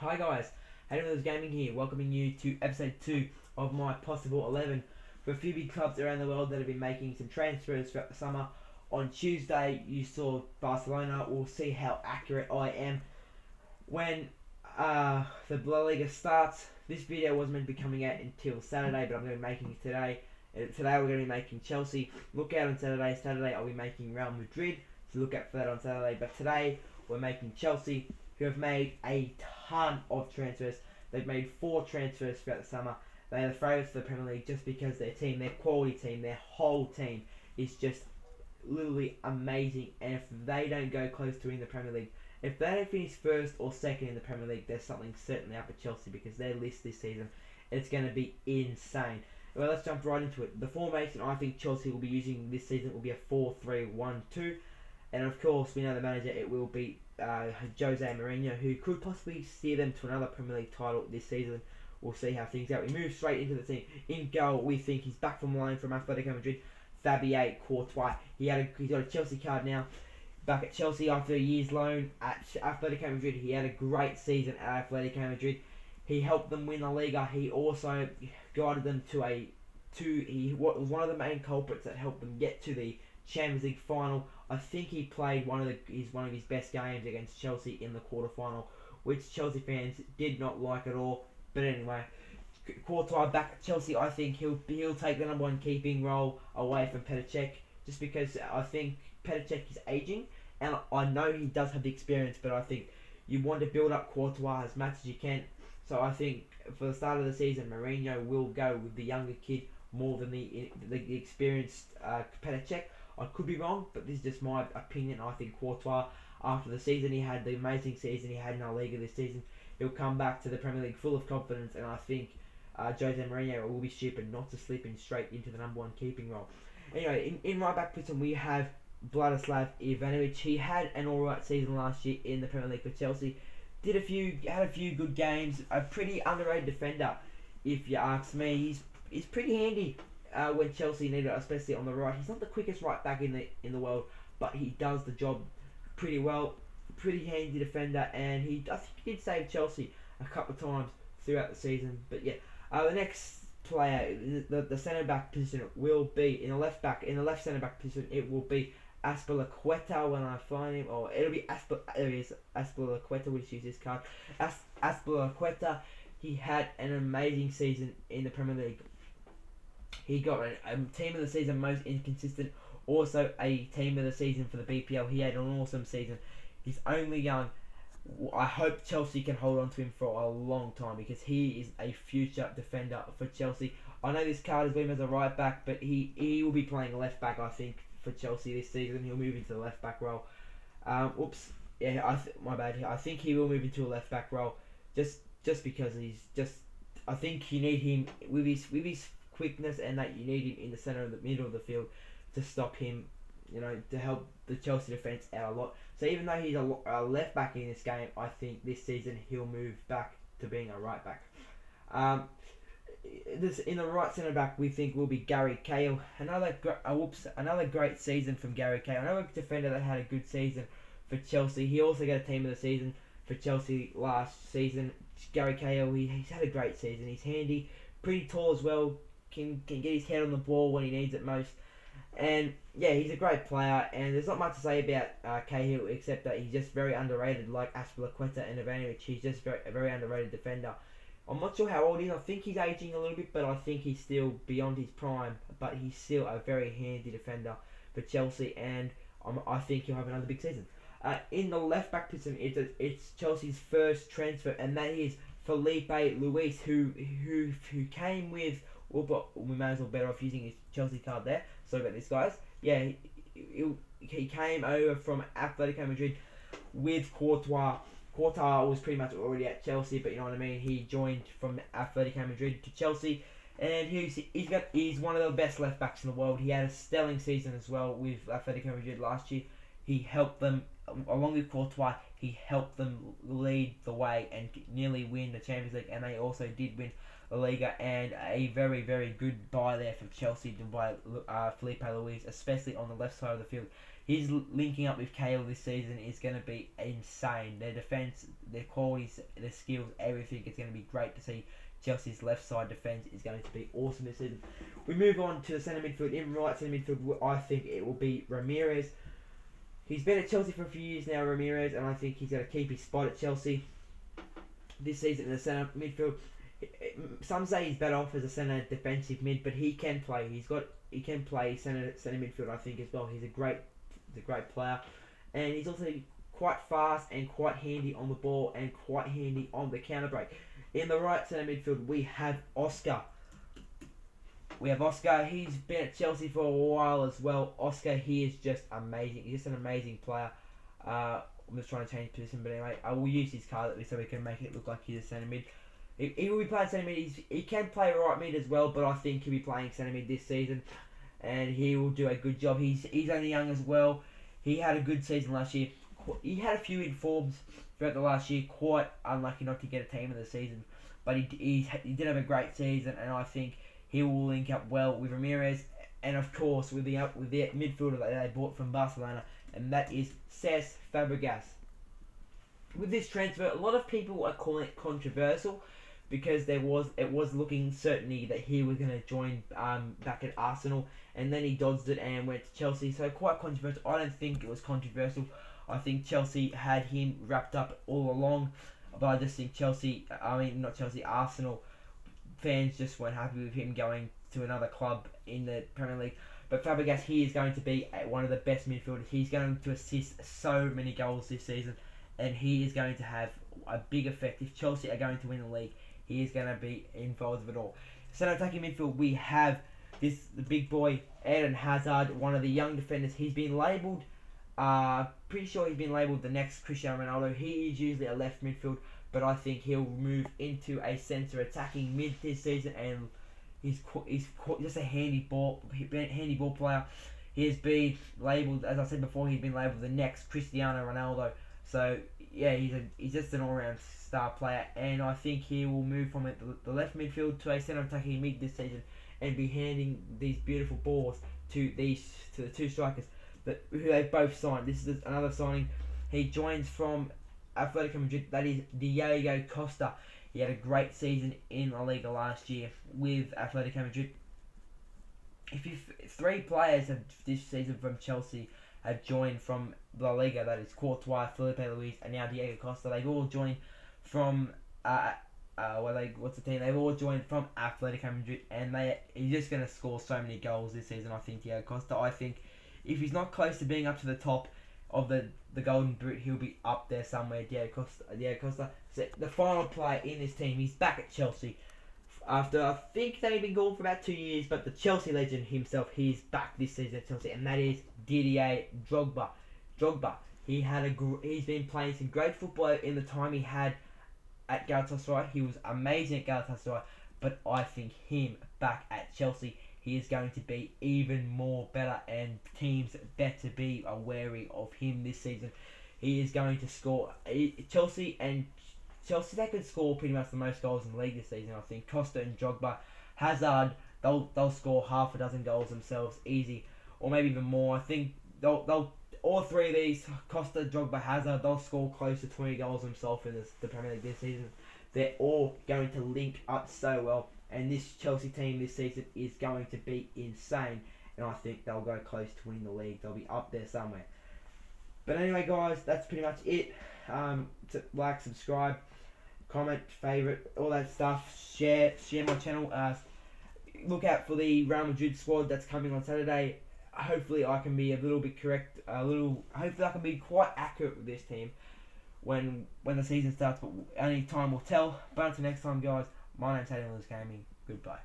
Hi guys, Hayden's Gaming here, welcoming you to episode 2 of my possible 11 for a few big clubs around the world that have been making some transfers throughout the summer. On Tuesday you saw Barcelona. We'll see how accurate I am when the La Liga starts. This video wasn't meant to be coming out until Saturday, but I'm going to be making it today. Today we're going to be making Chelsea. Look out on Saturday. Saturday I'll be making Real Madrid, so look out for that on Saturday. But today we're making Chelsea, who have made a ton of transfers. They've made 4 transfers throughout the summer. They are the favourites for the Premier League just because their team, their quality team, their whole team is just literally amazing. And if they don't go close to winning the Premier League, if they don't finish first or second in the Premier League, there's something certainly up at Chelsea, because their list this season, it's going to be insane. Well, let's jump right into it. The formation I think Chelsea will be using this season will be a 4-3-1-2. And of course, we know the manager, it will be Jose Mourinho, who could possibly steer them to another Premier League title this season. We'll see how things go. We move straight into the team. In goal, we think he's back from loan from Atletico Madrid, Fabregas Courtois. He's got a Chelsea card now. Back at Chelsea after a year's loan at Atletico Madrid. He had a great season at Atletico Madrid. He helped them win La Liga. He also guided them he was one of the main culprits that helped them get to the Champions League final. I think he played one of his best games against Chelsea in the quarterfinal, which Chelsea fans did not like at all. But anyway, Courtois back at Chelsea. I think he'll take the number 1 keeping role away from Petr, just because I think Petr is aging, and I know he does have the experience, but I think you want to build up Courtois as much as you can. So I think for the start of the season, Mourinho will go with the younger kid more than the experienced Petr. I could be wrong, but this is just my opinion. I think Courtois, after the season he had, the amazing season he had in La Liga this season, he'll come back to the Premier League full of confidence, and I think Jose Mourinho will be stupid not to slip him straight into the number 1 keeping role. Anyway, in right back position we have Vladislav Ivanovic. He had an alright season last year in the Premier League for Chelsea. Had a few good games. A pretty underrated defender, if you ask me. He's pretty handy when Chelsea need it, especially on the right. He's not the quickest right back in the world, but he does the job pretty well. Pretty handy defender, and I think he did save Chelsea a couple of times throughout the season. But yeah, the next player, the centre back position will be in the left centre back position. It will be Azpilicueta when I find him, or it'll be Azpilicueta. We'll just use this card. Azpilicueta. He had an amazing season in the Premier League. He got a team of the season most inconsistent, also a team of the season for the BPL. He had an awesome season. He's only young. I hope Chelsea can hold on to him for a long time, because he is a future defender for Chelsea. I know this card has been as a right back, but he will be playing left back, I think, for Chelsea this season. He'll move into the left back role. My bad. I think he will move into a left back role, just because I think you need him with his quickness, and that you need him in the center of the middle of the field to stop him, to help the Chelsea defence out a lot. So even though he's a left back in this game, I think this season he'll move back to being a right back. In the right centre back, we think will be Gary Cahill. Another great season from Gary Cahill. Another defender that had a good season for Chelsea. He also got a team of the season for Chelsea last season. Gary Cahill, he's had a great season. He's handy, pretty tall as well. Can get his head on the ball when he needs it most. And yeah, he's a great player, and there's not much to say about Cahill except that he's just very underrated, like Azpilicueta and Ivanovic. He's just a very underrated defender. I'm not sure how old he is. I think he's aging a little bit, but I think he's still beyond his prime. But he's still a very handy defender for Chelsea, and I think he'll have another big season. In the left back position, it's Chelsea's first transfer, and that is Felipe Luis, who came with. Well, but we may as well better off using his Chelsea card there. Sorry about this, guys. Yeah, he came over from Atletico Madrid with Courtois. Courtois was pretty much already at Chelsea, but you know what I mean. He joined from Atletico Madrid to Chelsea, and he's one of the best left backs in the world. He had a stellar season as well with Atletico Madrid last year. He helped them along with Courtois, he helped them lead the way and nearly win the Champions League, and they also did win La Liga. And a very, very good buy there for Chelsea to buy Felipe Luis, especially on the left side of the field. His linking up with Cahill this season is going to be insane. Their defence, their qualities, their skills, everything. It's going to be great to see. Chelsea's left side defence is going to be awesome this season. We move on to the centre midfield. In right centre midfield, I think it will be Ramirez. He's been at Chelsea for a few years now, Ramirez, and I think he's going to keep his spot at Chelsea this season in the centre midfield. Some say he's better off as a centre defensive mid, but he can play. He can play centre midfield, I think, as well. He's a great player, and he's also quite fast and quite handy on the ball and quite handy on the counter break. In the right centre midfield, we have Oscar. He's been at Chelsea for a while as well. Oscar, he is just amazing. He's just an amazing player. I'm just trying to change position, but anyway, I will use his card so we can make it look like he's a centre mid. He will be playing centre mid. He can play right mid as well, but I think he'll be playing centre mid this season, and he will do a good job. He's only young as well. He had a good season last year. He had a few informs throughout the last year. Quite unlucky not to get a team of the season, but he did have a great season, and I think he will link up well with Ramirez, and of course with the midfielder that they bought from Barcelona, and that is Cesc Fabregas. With this transfer, a lot of people are calling it controversial because it was looking certainly that he was going to join back at Arsenal, and then he dodged it and went to Chelsea. So quite controversial. I don't think it was controversial. I think Chelsea had him wrapped up all along, but I just think Arsenal fans just weren't happy with him going to another club in the Premier League. But Fabregas, he is going to be one of the best midfielders. He's going to assist so many goals this season, and he is going to have a big effect. If Chelsea are going to win the league, he is going to be involved with it all. Centre attacking midfield, we have the big boy, Eden Hazard, one of the young defenders. He's been labelled, pretty sure he's been labelled the next Cristiano Ronaldo. He is usually a left midfield, but I think he'll move into a centre attacking mid this season, and he's just a handy ball player. He has been labelled, as I said before, he's been labelled the next Cristiano Ronaldo. So yeah, he's just an all-round star player, and I think he will move from the left midfield to a centre attacking mid this season, and be handing these beautiful balls to the two strikers who they've both signed. This is another signing. He joins from Atletico Madrid. That is Diego Costa. He had a great season in La Liga last year with Atletico Madrid. Three players this season from Chelsea have joined from La Liga. That is Courtois, Felipe Luis, and now Diego Costa. They've all joined from They've all joined from Atletico Madrid, and he's just going to score so many goals this season. I think Diego Costa. I think if he's not close to being up to the top of the Golden Boot, he'll be up there somewhere. Diego Costa. So the final player in this team, he's back at Chelsea after I think they've been gone for about 2 years, but the Chelsea legend himself, he's back this season at Chelsea, and that is Didier Drogba. He's been playing some great football in the time he had at Galatasaray. He was amazing at Galatasaray, but I think him back at Chelsea, he is going to be even more better, and teams better be wary of him this season. He is going to score. Chelsea, they could score pretty much the most goals in the league this season. I think Costa and Drogba, Hazard, they'll score half a dozen goals themselves easy, or maybe even more. I think they'll all three of these, Costa, Drogba, Hazard, they'll score close to 20 goals themselves in the Premier League this season. They're all going to link up so well, and this Chelsea team this season is going to be insane, and I think they'll go close to winning the league. They'll be up there somewhere. But anyway, guys, that's pretty much it. Like, subscribe, comment, favourite, all that stuff. Share my channel. Look out for the Real Madrid squad that's coming on Saturday. Hopefully I can be a little bit correct, hopefully I can be quite accurate with this team when the season starts, but only time will tell. But until next time, guys, my name's Hayden Lewis Gaming. Goodbye.